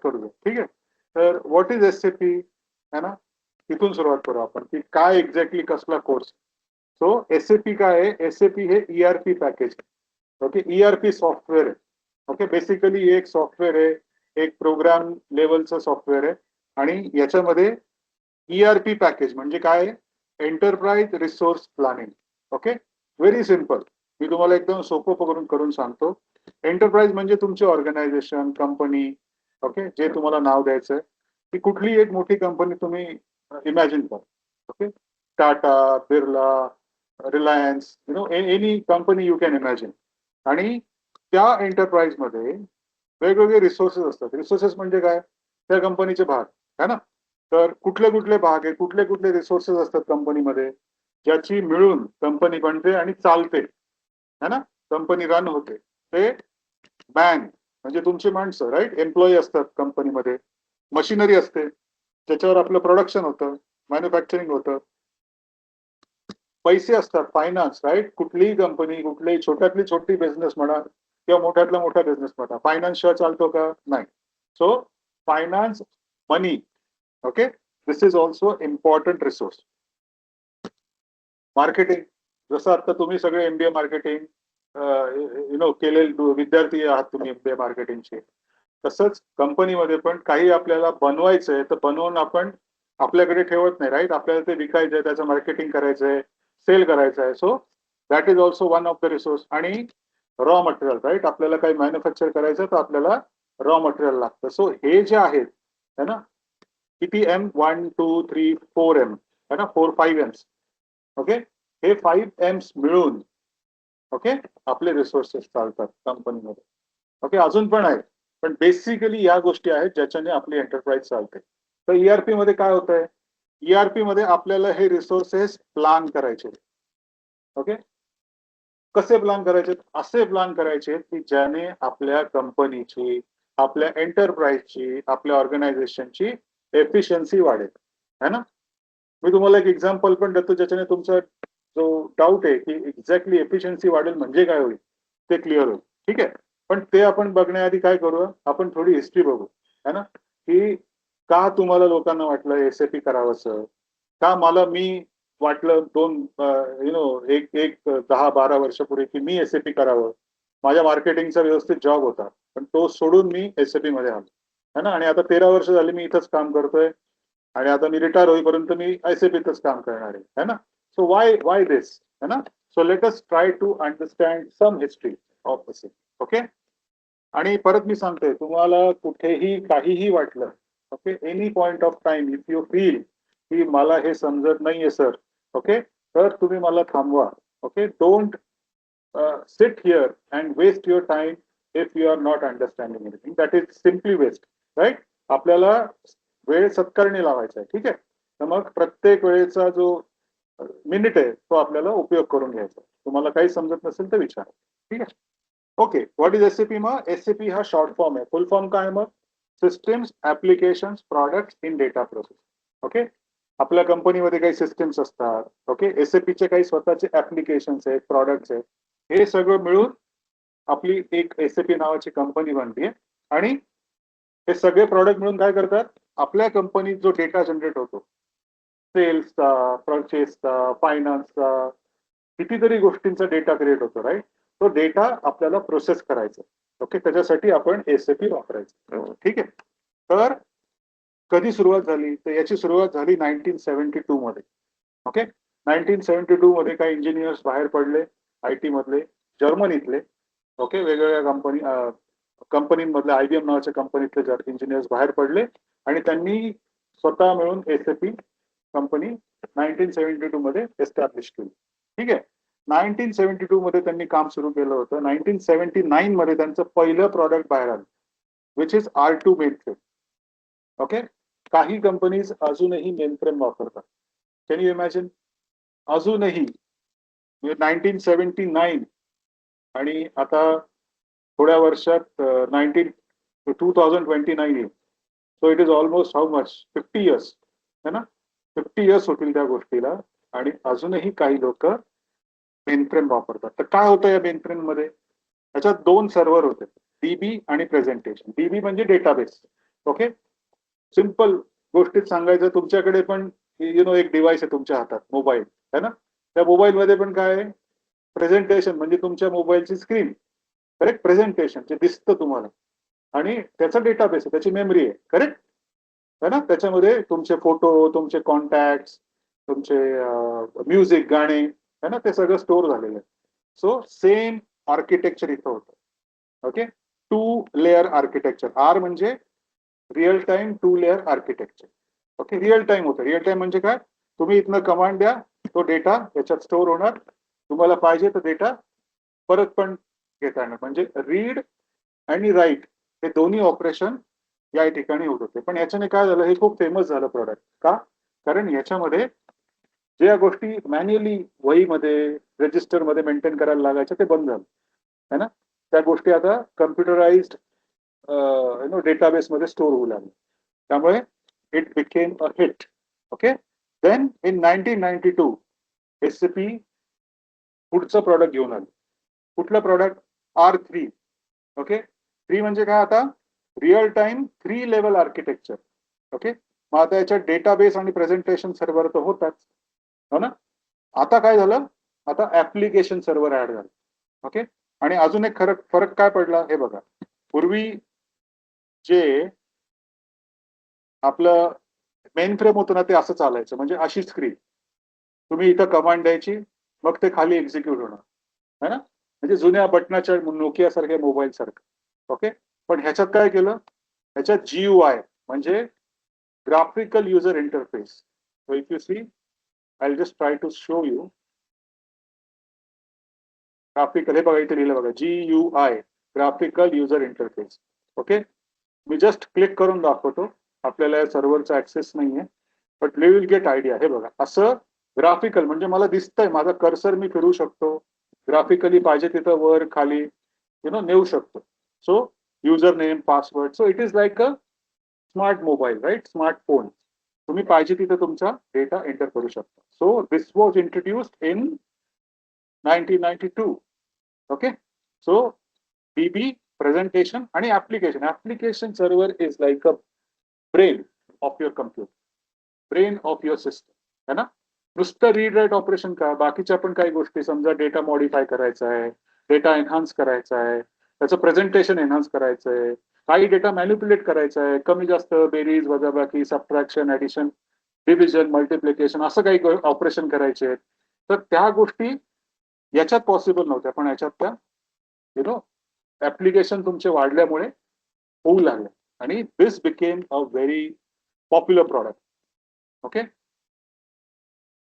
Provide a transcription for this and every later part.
करूया. ठीक आहे. तर व्हॉट इज एसएपी है ना, तिथून सुरुवात करू आपण की काय एक्झॅक्टली कसला कोर्स. सो एसएपी काय आहे, एसएपी हे ERP package. Okay, ERP software आहे. ओके, बेसिकली एक सॉफ्टवेअर आहे, एक प्रोग्राम लेवलचं सॉफ्टवेअर आहे आणि याच्यामध्ये ईआरपी पॅकेज म्हणजे काय, enterprise resource planning. Okay, very simple. मी तुम्हाला एकदम सोपं करून सांगतो. एंटरप्राइज म्हणजे तुमची ऑर्गनायझेशन, कंपनी. ओके, जे तुम्हाला नाव द्यायचं आहे ती कुठली एक मोठी कंपनी तुम्ही इमॅजिन करा. Okay, Tata, Birla, Reliance, any company you can imagine. आणि त्या एंटरप्राइज मध्ये वेगवेगळे रिसोर्सेस असतात. रिसोर्सेस म्हणजे काय, त्या कंपनीचे भाग है ना. तर कुठले कुठले भाग आहे, कुठले कुठले रिसोर्सेस असतात कंपनीमध्ये, ज्याची मिळून कंपनी बनते आणि चालते है ना, कंपनी रन होते. ते मॅन म्हणजे तुमची माणसं, राईट, एम्प्लॉई असतात कंपनीमध्ये. मशिनरी असते ज्याच्यावर आपलं प्रोडक्शन होतं, मॅन्युफॅक्चरिंग होतं. पैसे असतात, फायनान्स, राईट. कुठलीही कंपनी, कुठलीही छोट्यातली छोटी बिझनेस म्हणा किंवा मोठ्यातला मोठा बिझनेस म्हणा, फायनान्स शिवाय चालतो का, नाही. So finance, money. Okay, this is also important resource. Marketing, जसं आता तुम्ही सगळे एमबीए मार्केटिंग केलेले विद्यार्थी आहात तुम्ही एमबीए मार्केटिंगचे, तसंच कंपनीमध्ये पण काही आपल्याला बनवायचंय तर बनवून आपण आपल्याकडे ठेवत नाही, राईट. आपल्याला ते विकायचंय, त्याचं मार्केटिंग करायचंय, सेल करायचं आहे. So that is also one of the resource. आणि रॉ मटेरियल, राईट, आपल्याला काही मॅन्युफॅक्चर करायचं तर आपल्याला रॉ मटेरियल लागतं. सो हे जे आहेत है ना, किती एम, 1 2 3 4 एम है ना, 4-5 एम्स. ओके, हे 5 एम्स मिळून ओके आपले रिसोर्सेस चालतात कंपनीमध्ये. ओके, अजून पण आहे, पण बेसिकली या गोष्टी आहेत ज्याच्याने आपली एंटरप्राइज चालते. तर ईआरपी मध्ये काय होत आहे, ईआरपी मध्ये आपल्याला हे रिसोर्सेस प्लॅन करायचे. ओके, कसे प्लॅन करायचे, असे प्लॅन करायचे की ज्याने आपल्या कंपनीची, आपल्या एंटरप्राइजची, आपल्या ऑर्गनायझेशनची एफिशियन्सी वाढेल है ना. मी तुम्हाला एक एक्झाम्पल पण देतो ज्याच्याने तुमचा जो डाऊट आहे की एक्झॅक्टली एफिशियन्सी वाढेल म्हणजे काय होईल ते क्लिअर होईल. ठीक आहे, पण ते आपण बघण्याआधी काय करूया, आपण थोडी हिस्ट्री बघू है ना, की का तुम्हाला लोकांना वाटलं एसएपी करावंसं, का मी वाटलं एक 10-12 वर्षापूर्वी की मी एसएपी करावं. माझ्या मार्केटिंगचा व्यवस्थित जॉब होता, पण तो सोडून मी एसएपी मध्ये आलो है ना. आणि आता 13 वर्ष झाली मी इथंच काम करतोय आणि आता मी रिटायर होईपर्यंत मी एसएपीतच काम करणार आहे ना. सो वाय दिस है ना. So let us try to understand some history of SAP. Okay, आणि परत मी सांगतोय, तुम्हाला कुठेही काहीही वाटलं, okay, any point of time if you feel की मला हे समजत नाहीये सर, ओके, तर तुम्ही मला थांबवा. Okay, don't sit here and waste your time if you are not understanding anything. That is simply waste, right. आपल्याला वेळ सत्कारणी लावायचा आहे. ठीक आहे, तर मग प्रत्येक वेळेचा जो मिनिट आहे तो आपल्याला उपयोग करून घ्यायचा. तुम्हाला काही समजत नसेल तर विचारा. ठीक आहे. Okay, what is SAP. मग एसएपी हा शॉर्ट फॉर्म आहे. फुल फॉर्म काय मग, systems applications products in data process. Okay, आपल्या कंपनीमध्ये काही सिस्टम्स असतात. ओके, एसएपीचे काही स्वतःचे ऍप्लिकेशन्स आहेत, प्रोडक्ट्स आहेत. हे सगळं मिळून आपली एक एसएपी नावाची कंपनी बनते. आणि हे सगळे प्रॉडक्ट मिळून काय करतात, आपल्या कंपनीत जो डेटा जनरेट होतो, सेल्सचा, परचेसचा, फायनान्सचा, कितीतरी गोष्टींचा डेटा क्रिएट होतो, राईट. तो डेटा आपल्याला प्रोसेस करायचा. ओके, त्याच्यासाठी आपण एसएपी वापरायचं. ठीक आहे. तर कधी सुरुवात झाली, तर याची सुरुवात झाली 1972 मध्ये. ओके, 1972 मध्ये काही इंजिनियर्स बाहेर पडले आयटी मधले, जर्मनीतले. ओके, वेगवेगळ्या कंपनीमधले, आयबीएम नावाच्या कंपनीतले इंजिनियर्स बाहेर पडले आणि त्यांनी स्वतः मिळून एसएपी कंपनी 1972 मध्ये एस्टॅब्लिश केली. ठीक आहे, 1972 मध्ये त्यांनी काम सुरू केलं होतं. 1979 मध्ये त्यांचं पहिलं प्रॉडक्ट बाहेर आलं, which is R2 mainframe. Okay, काही कंपनीज अजूनही मेनफ्रेम वापरतात. कॅन यू इमॅजिन, अजूनही 1979 आणि आता थोड्या वर्षात 2029 येईल. So it is almost how much, 50 years है ना. 50 इयर्स होतील त्या गोष्टीला आणि अजूनही काही लोक मेनफ्रेम वापरतात. तर काय होतं या मेनफ्रेम मध्ये, याच्यात 2 सर्व्हर होते, डीबी आणि प्रेझेंटेशन. डीबी म्हणजे डेटाबेस, ओके, सिंपल गोष्टीत सांगायचं, तुमच्याकडे पण एक डिव्हाइस आहे तुमच्या हातात, मोबाईल है ना. त्या मोबाईल मध्ये पण काय आहे, प्रेझेंटेशन म्हणजे तुमच्या मोबाईलची स्क्रीन, करेक्ट, प्रेझेंटेशन जे दिसतं तुम्हाला, आणि त्याचा डेटाबेस आहे, त्याची मेमरी आहे, करेक्ट है ना. त्याच्यामध्ये तुमचे फोटो, तुमचे कॉन्टॅक्ट, तुमचे म्युझिक, गाणे है ना, ते सगळं स्टोअर झालेलं आहे. सो सेम आर्किटेक्चर इथं होतं. Okay, two layer architecture, R म्हणजे real time two layer architecture. Okay, real time होतं. रिअल टाइम म्हणजे काय, तुम्ही इथनं कमांड द्या, तो डेटा याच्यात स्टोअर होणार, तुम्हाला पाहिजे तर डेटा परत पण घेता येणार. म्हणजे रीड आणि राईट हे दोन्ही ऑपरेशन या ठिकाणी होत होते. पण याच्याने काय झालं, हे खूप फेमस झालं प्रॉडक्ट. का? कारण याच्यामध्ये ज्या गोष्टी मॅन्युअली वहीमध्ये, रजिस्टरमध्ये मेंटेन करायला लागायच्या, ते बंद झालं है ना. त्या गोष्टी आता कम्प्युटराइज्ड डेटाबेस मध्ये स्टोअर होऊ लागले. त्यामुळे it became a hit. Okay, then in 1992 SAP पुढचं प्रॉडक्ट घेऊन आलं. कुठलं प्रॉडक्ट? R3. ओके, 3 म्हणजे काय, आता real time 3 level architecture. Okay, मग आता याच्यात डेटाबेस आणि प्रेझेंटेशन सर्व्हर तर होताच, हो ना. आता काय झालं, आता ऍप्लिकेशन सर्व्हर ऍड झालं. ओके, आणि अजून एक फरक काय पडला हे बघा. पूर्वी जे आपलं मेन फ्रेम होतं ना, ते असं चालायचं, म्हणजे अशी स्क्रीन, तुम्ही इथं कमांड द्यायची, मग ते खाली एक्झिक्यूट होणार है ना, म्हणजे जुन्या बटनाच्या नोकिया सारख्या मोबाईल सारखं. ओके, पण ह्याच्यात काय केलं, ह्याच्यात GUI म्हणजे graphical user interface. So if you see, I will just try to show you graphical. हे बघा, इथे लिहिलं बघा, GUI, graphical user interface. Okay, मी जस्ट क्लिक करून दाखवतो, आपल्याला या सर्व्हरचा ऍक्सेस नाहीये, but we will get idea. हे बघा, असं ग्राफिकल म्हणजे मला दिसतंय, माझा कर्सर मी फिरू शकतो, ग्राफिकली पाहिजे तिथं वर खाली नेऊ शकतो. So user name, password, so it is like a smart mobile, right, smartphone. तुम्ही पाहिजे तिथं तुमचा डेटा एंटर करू शकता. So this was introduced in 1992. Okay, so BB presentation आणि application server is like a brain of your computer, brain of your system है ना. नुसतं रीड राईट ऑपरेशन का, बाकीच्या पण काही गोष्टी, समजा डेटा मॉडिफाय करायचा आहे, डेटा एन्हान्स करायचा आहे, त्याचं प्रेझेंटेशन एन्हान्स करायचं आहे, काही डेटा मॅन्युप्युलेट करायचा आहे, कमी जास्त बेरीज, वजाबाकी, सबट्रॅक्शन, ऍडिशन, डिव्हिजन, मल्टिप्लिकेशन, असं काही ऑपरेशन करायचे आहेत, तर त्या गोष्टी याच्यात पॉसिबल नव्हत्या, पण याच्यात त्या ऍप्लिकेशन तुमचे वाढल्यामुळे होऊ लागले, आणि this became a very popular product. Okay,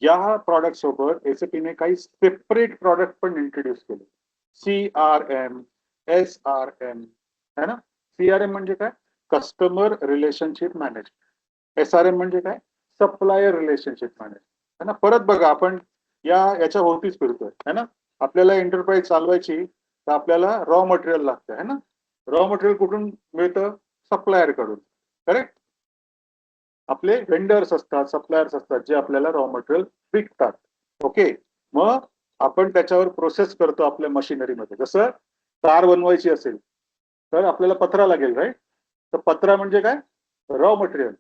या प्रॉडक्ट सोबत एसएपीने काही सेपरेट प्रॉडक्ट पण इंट्रोड्यूस केले. CRM, SRM है ना. CRM म्हणजे काय, कस्टमर रिलेशनशिप मॅनेजमेंट. SRM म्हणजे काय, सप्लायर रिलेशनशिप मॅनेजमेंट है ना. परत बघा, आपण याच्या होतीच फिरतोय है ना. आपल्याला एंटरप्राइज चालवायची तर आपल्याला रॉ मटेरियल लागतं है ना. रॉ मटेरियल कुठून मिळतं, सप्लायर कडून, करेक्ट. आपले वेंडर्स असतात, सप्लायर्स असतात, जे आपल्याला रॉ मटेरियल विकतात. ओके, मग आपण त्याच्यावर प्रोसेस करतो आपल्या मशिनरीमध्ये. जसं कार बनवायची असेल तर आपल्याला पत्रा लागेल, राईट. तर पत्रा म्हणजे काय, रॉ मटेरियल.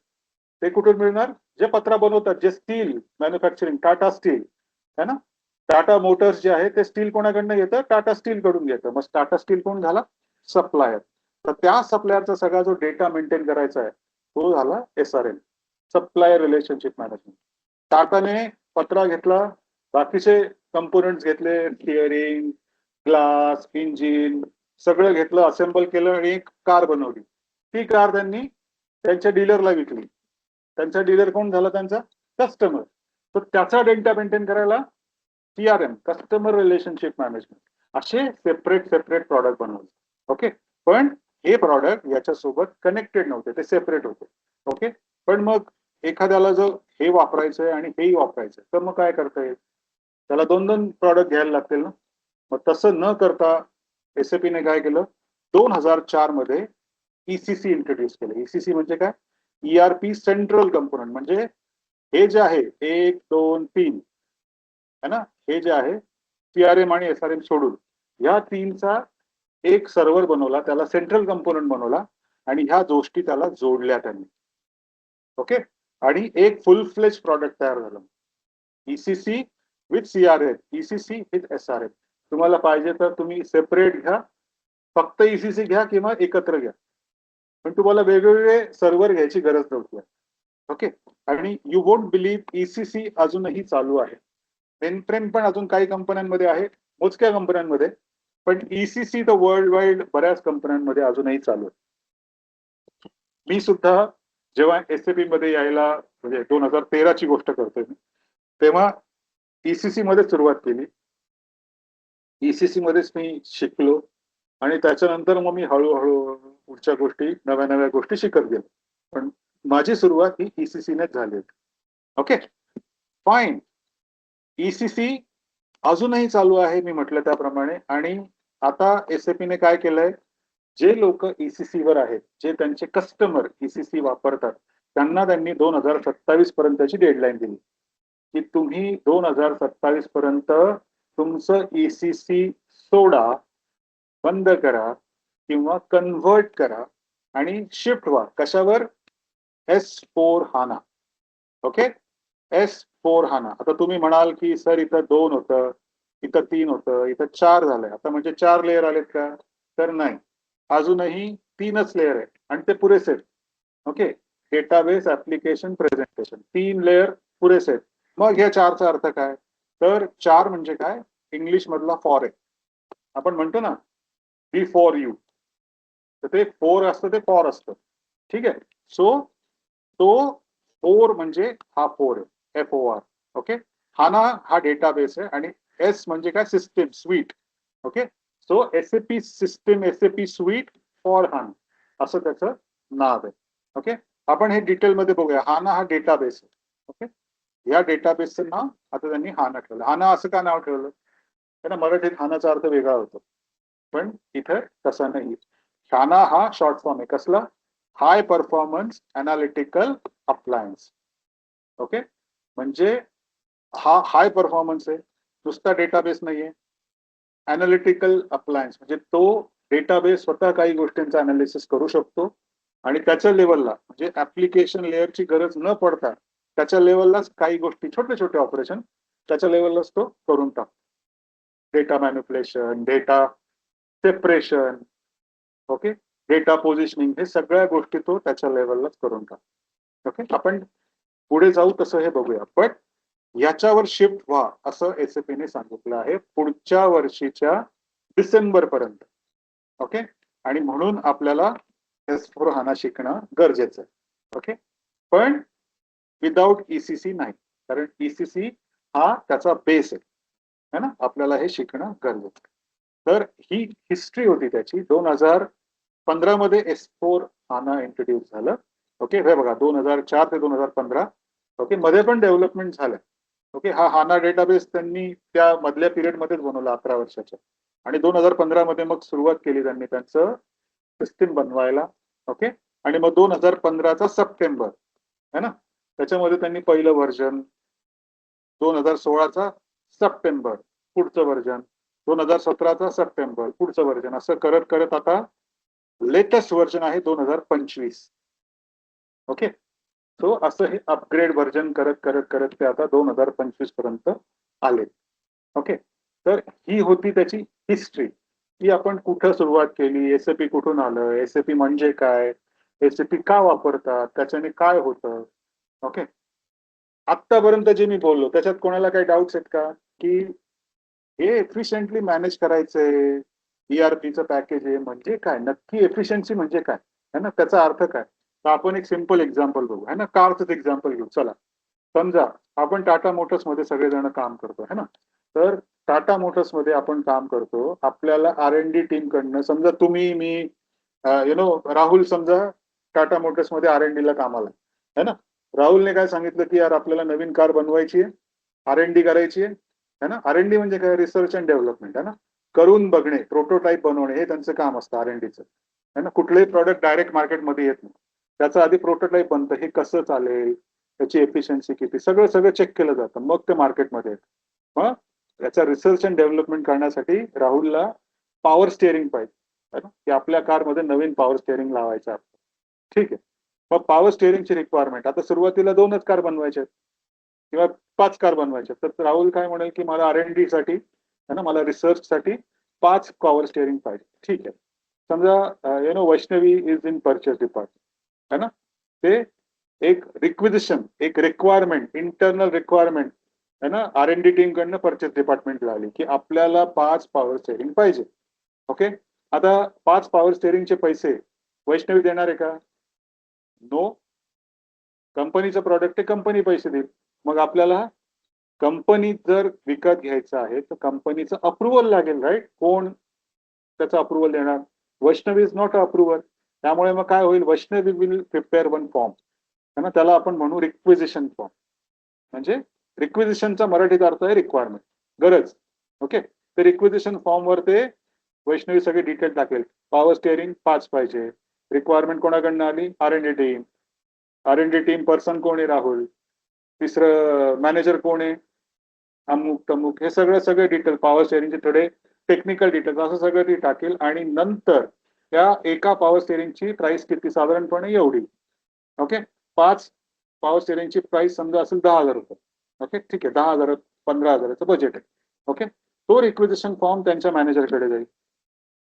ते कुठून मिळणार, जे पत्रा बनवतात, जे स्टील मॅन्युफॅक्चरिंग, टाटा स्टील है ना. टाटा मोटर्स जे आहे ते स्टील कोणाकडनं घेतं, टाटा स्टील कडून घेतं. मग टाटा स्टील कोण झाला, सप्लायर. तर त्या सप्लायरचा सगळा जो डेटा मेंटेन करायचा आहे तो झाला SRM, सप्लायर रिलेशनशिप मॅनेजमेंट. टाटाने पत्रा घेतला, बाकीचे कंपोनेंट्स घेतले, स्टिअरिंग, ग्लास, इंजिन, सगळं घेतलं, असेंबल केलं आणि एक कार बनवली. ती कार त्यांनी त्यांच्या डीलरला विकली. त्यांचा डीलर कोण झाला, त्यांचा कस्टमर. तर त्याचा डेटा मेंटेन करायला CRM, कस्टमर रिलेशनशिप मॅनेजमेंट, असे सेपरेट प्रॉडक्ट बनवले. ओके, पण हे प्रॉडक्ट याच्यासोबत कनेक्टेड नव्हते, ते सेपरेट होते. ओके, पण मग एखाद्याला जर हे वापरायचंय आणि हेही वापरायचंय तर मग काय करता येईल, त्याला दोन दोन प्रॉडक्ट घ्यायला लागतील ना. मग तसं न करता एसएपीने काय केलं, 2004 मध्ये ECC इंट्रोड्यूस केलं. ECC म्हणजे काय, ERP सेंट्रल कंपोनंट. म्हणजे हे जे आहे 1, 2, 3 है ना, हे जे आहे CRM आणि SRM सोडून या तीनचा एक सर्व्हर बनवला, त्याला सेंट्रल कंपोनंट बनवला, आणि ह्या गोष्टी त्याला जोडल्या त्यांनी. ओके, आणि एक फुल फ्लेज प्रॉडक्ट तयार झालं. ECC with CRF, ECC with SRF. तुम्हाला पाहिजे तर तुम्ही सेपरेट घ्या, फक्त ईसीसी घ्या किंवा एकत्र घ्या, पण तुम्हाला वेगवेगळे सर्व्हर घ्यायची गरज नव्हती. ओके, आणि यू वोंट बिलीव्ह ईसीसी अजूनही चालू आहे. मेनफ्रेम पण अजून काही कंपन्यांमध्ये आहे, मोजक्या कंपन्यांमध्ये, पण ईसीसी तर वर्ल्ड वाईड बऱ्याच कंपन्यांमध्ये अजूनही चालू आहे. मी सुद्धा जेव्हा एसएपी मध्ये यायला म्हणजे 2013 ची गोष्ट करतोय मी, तेव्हा ईसीसी मध्ये सुरुवात केली. ईसीसी मध्येच मी शिकलो आणि त्याच्यानंतर मग मी हळूहळू पुढच्या गोष्टी, नव्या नव्या गोष्टी शिकत गेलो. पण माझी सुरुवात ही ईसीसी नेच झाली होती. Okay, fine. ईसीसी अजूनही चालू आहे मी म्हटलं त्याप्रमाणे. आणि आता एसएपी ने काय केलंय, जे लोक ईसीसी वर आहेत, जे त्यांचे कस्टमर ईसीसी वापरतात, त्यांना त्यांनी 2027 पर्यंतची डेडलाईन दिली की तुम्ही 2027 पर्यंत तुमचं ईसीसी सोडा, बंद करा किंवा कन्व्हर्ट करा आणि शिफ्ट व्हा. कशावर? S4 हाना. ओके, S4 हाना. आता तुम्ही म्हणाल की सर इथं 2 होतं, इथं 3 होतं, इथं 4 झालंय. आता म्हणजे 4 लेअर आलेत का? तर नाही, अजूनही 3च लेअर आहे आणि ते पुरेसे आहेत. Okay, database, application, presentation, 3 layer पुरेसे आहेत. मग या 4चा अर्थ काय? तर 4 म्हणजे काय? इंग्लिश मधला फॉर आहे. आपण म्हणतो ना बी फॉर यू, तर ते 4 असतं, ते फॉर असतं. ठीक आहे, सो तो 4 म्हणजे हा 4 आहे, FOR. ओके, हाना हा डेटाबेस आहे आणि एस म्हणजे काय? System, sweet. Okay, so SAP system, SAP sweet for हाना, असं त्याचं नाव आहे. ओके, आपण हे डिटेलमध्ये बघूया. हाना हा डेटाबेस आहे. ओके, या डेटाबेसचं नाव आता त्यांनी हाना ठेवलं. हाना असं का नाव ठेवलं? त्यांना मराठीत हानाचा अर्थ वेगळा होतो, पण इथं तसा नाही. हाना हा शॉर्ट फॉर्म आहे. कसला? High performance analytical appliance. Okay, म्हणजे हा हाय परफॉर्मन्स आहे, नुसता डेटाबेस नाहीये. अनालिटिकल अप्लायन्स म्हणजे तो डेटाबेस स्वतः काही गोष्टींचा अनालिसिस करू शकतो आणि त्याच्या लेवलला, म्हणजे ऍप्लिकेशन लेअरची गरज न पडता त्याच्या लेवललाच काही गोष्टी, छोटे छोटे ऑपरेशन त्याच्या लेवललाच तो करून टाकतो. Data manipulation, data separation, okay, data positioning, हे सगळ्या गोष्टी तो त्याच्या लेवललाच करून टाकतो. ओके, आपण पुढे जाऊ तसं हे बघूया. पण याच्यावर शिफ्ट व्हा असं एसएपी ने सांगितलं आहे पुढच्या वर्षीच्या डिसेंबर पर्यंत. ओके, आणि म्हणून आपल्याला S4 हाना शिकणं गरजेचं आहे. ओके, पण विदाउट ईसीसी नाही, कारण ईसीसी हा त्याचा बेस आहे है ना, आपल्याला हे शिकणं गरजेचं आहे. तर ही हिस्ट्री होती त्याची. 2015 मध्ये S4 हाना इंट्रोड्यूस झालं. ओके, हे बघा 2004 ते 2015. ओके, मध्ये पण डेव्हलपमेंट झालं. ओके, हा हाना डेटाबेस त्यांनी त्या मधल्या पिरियड मध्येच बनवला, 11 वर्षाच्या. आणि 2015 मध्ये मग सुरुवात केली त्यांनी त्यांचं सिस्टीम बनवायला. ओके, आणि मग 2015चा सप्टेंबर है ना, त्याच्यामध्ये त्यांनी पहिलं व्हर्जन, 2016चा सप्टेंबर पुढचं व्हर्जन, 2017चा सप्टेंबर पुढचं व्हर्जन, असं करत करत आता लेटेस्ट व्हर्जन आहे 2025. ओके, सो असं हे अपग्रेड व्हर्जन करत करत करत ते आता 2025 पर्यंत आले. ओके, तर ही होती त्याची हिस्ट्री की आपण कुठं सुरुवात केली, एसएपी कुठून आलं, एसएपी म्हणजे काय, एसएपी का वापरतात, त्याच्याने काय होतं. ओके, आतापर्यंत जे मी बोललो त्याच्यात कोणाला काही डाऊट्स आहेत का की हे एफिशियंटली मॅनेज करायचंय, ईआरपीचं पॅकेज आहे म्हणजे काय, नक्की एफिशियन्सी म्हणजे काय है ना, त्याचा अर्थ काय? तर आपण एक सिंपल एक्झाम्पल बघू है ना, कारच एक्झाम्पल घेऊ. चला, समजा आपण टाटा मोटर्स मध्ये सगळेजण काम करतो है ना, तर टाटा मोटर्स मध्ये आपण काम करतो. आपल्याला R&D टीम कडनं, समजा तुम्ही, मी, राहुल समजा टाटा मोटर्स मध्ये R&D ला कामाला है ना. राहुलने काय सांगितलं की यार आपल्याला नवीन कार बनवायची आहे, R&D करायची आहे है ना. R&D म्हणजे काय? रिसर्च अँड डेव्हलपमेंट है ना, करून बघणे, प्रोटोटाईप बनवणे, हे त्यांचं काम असतं R&Dचं है ना. कुठलंही प्रॉडक्ट डायरेक्ट मार्केटमध्ये येत नाही, त्याचं आधी प्रोटोटाईप बनतं, हे कसं चालेल, त्याची एफिशियन्सी किती, सगळं सगळं चेक केलं जातं, मग ते मार्केटमध्ये येतं. मग याचा रिसर्च अँड डेव्हलपमेंट करण्यासाठी राहुलला पॉवर स्टिअरिंग पाहिजे है ना, की आपल्या कारमध्ये नवीन पॉवर स्टिअरिंग लावायचं आहे. ठीक आहे. मग पॉवर स्टेअरिंगची रिक्वायरमेंट, आता सुरुवातीला 2च कार बनवायच्या किंवा 5 कार बनवायच्या, तर राहुल काय म्हणेल की मला R&D साठी है ना, मला रिसर्च साठी 5 पॉवर स्टेअरिंग पाहिजे. ठीक आहे. समजा Vaishnavi is in purchase department है ना, ते एक रिक्विजिशन, एक रिक्वायरमेंट, इंटरनल रिक्वायरमेंट है ना, R&D टीम कडनं परचेस डिपार्टमेंटला आली की आपल्याला 5 पॉवर स्टेअरिंग पाहिजे. ओके. आता 5 पॉवर स्टेअरिंगचे पैसे वैष्णवी देणार आहे का? नो. कंपनीचं प्रॉडक्ट आहे, कंपनी पैसे देईल. मग आपल्याला कंपनी जर विकत घ्यायचं आहे तर कंपनीचं अप्रुव्हल लागेल, राईट? कोण त्याचं अप्रुव्हल देणार? Vaishnavi is not a approver. त्यामुळे मग काय होईल, Vaishnavi will prepare one form है ना, त्याला आपण म्हणू रिक्विजिशन फॉर्म. म्हणजे रिक्विजिशनचा मराठीत अर्थ आहे रिक्वायरमेंट, गरज. ओके. तर रिक्विजिशन फॉर्मवर ते वैष्णवी सगळे डिटेल टाकेल. पॉवर स्टेअरिंग 5 पाहिजे. रिक्वायरमेंट कोणाकडनं आली? R&D team. R&D team person कोण आहे? राहुल. तिसरं मॅनेजर कोण आहे? अमुक तमुक. हे सगळे डिटेल, पॉवर स्टेअरिंगचे थोडे टेक्निकल डिटेल्स, असं सगळं ती टाकेल. आणि नंतर त्या एका पॉवर स्टेअरिंगची प्राइस किती? साधारणपणे एवढी. ओके. 5 पॉवर स्टेअरिंगची प्राइस समजा असेल 10,000 रुपये. ओके. ठीक आहे. 10,000 15,000चं बजेट आहे. ओके. तो रिक्विजिशन फॉर्म त्यांच्या मॅनेजरकडे जाईल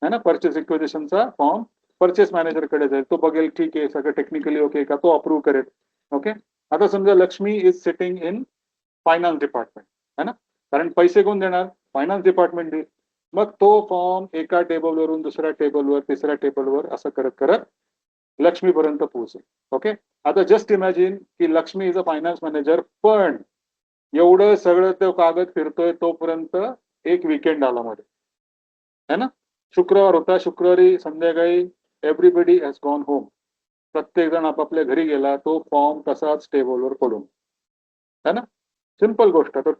है ना, परचेस रिक्विजिशनचा फॉर्म परचेस मॅनेजरकडे जाईल. तो बघेल ठीक आहे, सगळं टेक्निकली ओके का, तो अप्रूव्ह करेल. ओके. आता समजा Lakshmi is sitting in finance department है ना, कारण पैसे कोण देणार? फायनान्स डिपार्टमेंट देईल. मग तो फॉर्म एका टेबलवरून दुसऱ्या टेबलवर, तिसऱ्या टेबलवर असं करत करत लक्ष्मीपर्यंत पोहोचेल. ओके. आता जस्ट इमॅजिन की Lakshmi is a finance manager, पण एवढं सगळं तो कागद फिरतोय तोपर्यंत एक वीकेंड आला मध्ये है ना. शुक्रवार होता, शुक्रवारी संध्याकाळी एव्हरीबडी हॅज गॉन होम, प्रत्येक जण आपापल्या घरी गेला, तो फॉर्म तसाच टेबलवर पडून है ना. सिंपल गोष्ट. तर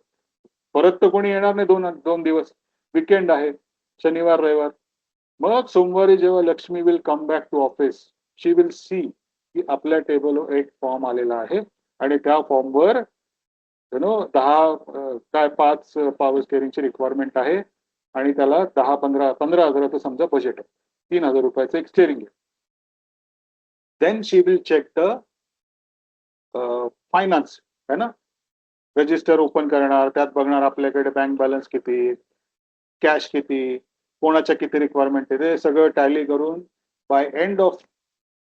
परत तर कोणी येणार नाही 2 दिवस, वीकेंड आहे, शनिवार रविवार. मग सोमवारी जेव्हा Lakshmi will come back to office, she will see की आपल्या टेबलवर एक फॉर्म आलेला आहे आणि त्या फॉर्मवर 10 काय 5 पॉवर स्टेअरिंगची रिक्वायरमेंट आहे आणि त्याला 15,000 समजा बजेट आहे. 3,000 रुपयाचं एक स्टेअरिंग आहे. Then she will check the finance है ना, रजिस्टर ओपन करणार, त्यात बघणार आपल्याकडे बँक बॅलन्स किती, कॅश किती, कोणाच्या किती रिक्वायरमेंट आहे, ते सगळं टॅली करून by end of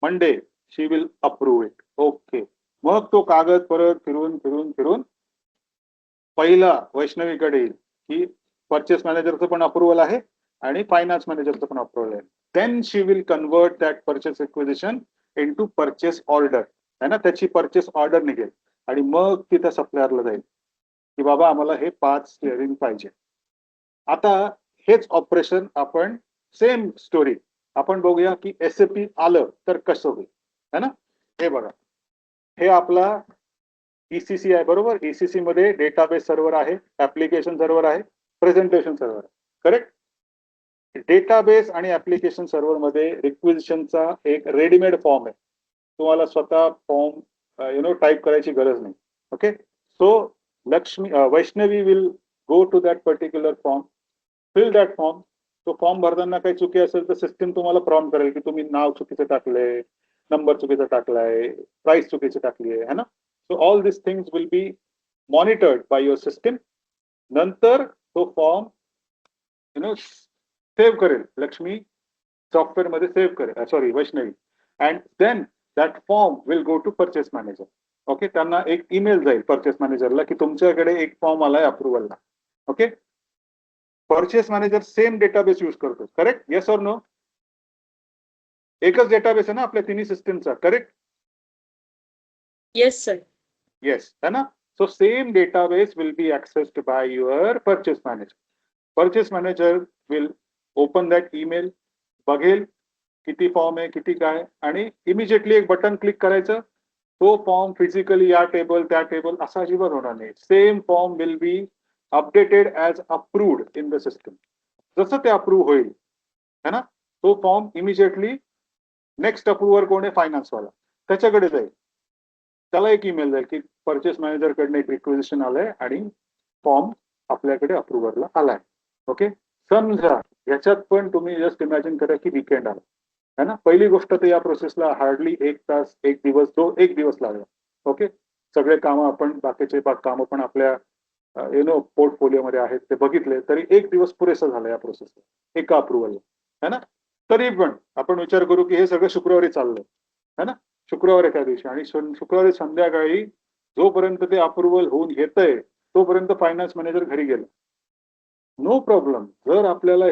Monday she will approve it. Okay. मग तो कागद परत फिरून फिरून फिरून पहिला वैष्णवीकडे येईल की परचेस मॅनेजरचं पण अप्रुव्हल आहे आणि फायनान्स मॅनेजरचं पण अप्रुव्हल आहे. Then she will convert that purchase requisition into purchase order है ना, त्याची परचेस ऑर्डर निघेल आणि मग ती त्या सप्लायरला जाईल की बाबा आम्हाला हे 5 स्टेअरिंग पाहिजे. आता हेच ऑपरेशन आपण, सेम स्टोरी आपण बघूया की SAP आलं तर कसं होईल है ना. हे बघा, हे आपला ECC आहे बरोबर. ECC मध्ये डेटाबेस सर्व्हर आहे, ऍप्लिकेशन सर्व्हर आहे, प्रेझेंटेशन सर्व्हर आहे, करेक्ट. डेटाबेस आणि ऍप्लिकेशन सर्व्हर मध्ये रिक्विजिशनचा एक रेडीमेड फॉर्म आहे, तुम्हाला स्वतः फॉर्म टाईप करायची गरज नाही. Okay. So Vaishnavi will go to that particular form, fill that form. तो फॉर्म भरताना काही चुकी असेल तर सिस्टीम तुम्हाला प्रॉम्प्ट करेल की तुम्ही नाव चुकीचं टाकलंय, नंबर चुकीचा टाकलाय, प्राइस चुकीची टाकली आहे ना. So all this things will be monitored by your system. नंतर तो फॉर्म सेव्ह करेल लक्ष्मी, सॉफ्टवेअर मध्ये सेव्ह करेल, sorry Vaishnavi. And then that form will go to purchase manager. Okay. त्यांना एक ईमेल जाईल परचेस मॅनेजरला की तुमच्याकडे एक फॉर्म आलाय अप्रुव्हलला. Okay. Purchase manager same database use करतो, करेक्ट? Yes or no? एकच डेटाबेस आहे ना आपल्या तिन्ही सिस्टीमचा, करेक्ट? Yes, sir. Yes, है ना. So same database will be accessed by your purchase manager. Purchase manager will open that email, बघेल किती फॉर्म आहे, किती काय, आणि इमिजिएटली एक बटन क्लिक करायचं, तो फॉर्म फिजिकली या टेबल त्या टेबल असा अजिबात होणार नाही. Same form will be updated as approved in the system. जसं ते अप्रूव्ह होईल है ना, तो फॉर्म इमिजिएटली नेक्स्ट अप्रूव्हर कोण आहे? फायनान्सवाला, त्याच्याकडे जाईल. त्याला एक ईमेल जाईल की परचेस मॅनेजर कडनं एक रिक्विजिशन आलंय आणि फॉर्म आपल्याकडे अप्रुव्हरला आलाय. ओके. समजा याच्यात पण तुम्ही जस्ट इमॅजिन करा की वीकेंड आला, है ना. पहिली गोष्ट तर या प्रोसेसला हार्डली 1 तास, 1 दिवस, 1 दिवस लागला. ओके. सगळे कामं आपण बाकीचे कामं पण आपल्या पोर्टफोलिओमध्ये आहेत ते बघितले तरी 1 दिवस पुरेसा झाला या प्रोसेसला. एका अप्रूव्हलला. है ना. तरी पण आपण विचार करू की हे सगळं शुक्रवारी चाललंय. है ना. शुक्रवार एका दिवशी आणि शुक्रवारी संध्याकाळी जोपर्यंत ते अप्रूव्हल होऊन येतंय तोपर्यंत फायनान्स मॅनेजर घरी गेला. No problem. जर आपल्याला